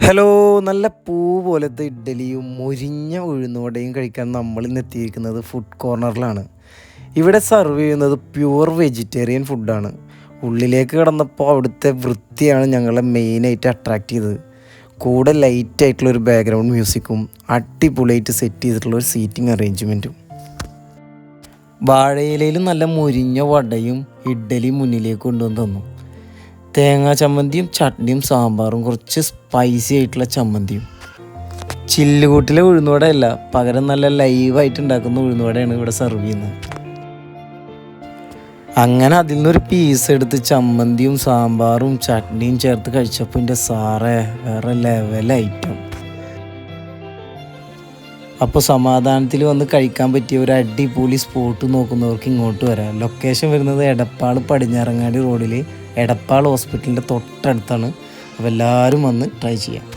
Hello, നല്ല പൂ പോലത്തെ ഇഡ്ഡലിയും മൊരിഞ്ഞ ഉഴുന്നുവടയും കഴിക്കാൻ നമ്മൾ ഇന്ന് എത്തിയിരിക്കുന്നത് ഫുഡ് കോർണറിലാണ്. ഇവിടെ സർവ് ചെയ്യുന്നത് പ്യുവർ വെജിറ്റേറിയൻ ഫുഡാണ്. ഉള്ളിലേക്ക് കിടന്നപ്പോൾ അവിടുത്തെ വൃത്തിയാണ് ഞങ്ങളെ മെയിനായിട്ട് അട്രാക്റ്റ് ചെയ്തത്. കൂടെ ലൈറ്റായിട്ടുള്ളൊരു ബാക്ക്ഗ്രൗണ്ട് മ്യൂസിക്കും അടിപൊളിയായിട്ട് സെറ്റ് ചെയ്തിട്ടുള്ളൊരു സീറ്റിംഗ് അറേഞ്ച്മെൻറ്റും. വാഴയിലയിലും നല്ല മൊരിഞ്ഞ വടയും ഇഡ്ഡലിയും മുന്നിലേക്ക് കൊണ്ടുവന്ന് തന്നു. തേങ്ങാ ചമ്മന്തിയും ചട്നിയും സാമ്പാറും കുറച്ച് സ്പൈസി ആയിട്ടുള്ള ചമ്മന്തിയും. ചില്ലുകൂട്ടിലെ ഉഴുന്നുവടയല്ല, പകരം നല്ല ലൈവായിട്ട് ഉണ്ടാക്കുന്ന ഉഴുന്നുവടയാണ് ഇവിടെ സെർവ് ചെയ്യുന്നത്. അങ്ങനെ അതിൽ നിന്നൊരു പീസ് എടുത്ത് ചമ്മന്തിയും സാമ്പാറും ചട്നിയും ചേർത്ത് കഴിച്ചപ്പോൾ എൻ്റെ സാറേ വേറെ ലെവൽ ഐറ്റം. അപ്പോൾ സമാധാനത്തിൽ വന്ന് കഴിക്കാൻ പറ്റിയ ഒരു അടിപൊളി സ്പോട്ട് നോക്കുന്നവർക്ക് ഇങ്ങോട്ട് വരാം. ലൊക്കേഷൻ വരുന്നത് എടപ്പാൾ പടിഞ്ഞാറങ്ങാടി റോഡിൽ എടപ്പാൾ ഹോസ്പിറ്റലിൻ്റെ തൊട്ടടുത്താണ്. അപ്പോൾ എല്ലാവരും വന്ന് ട്രൈ ചെയ്യാം.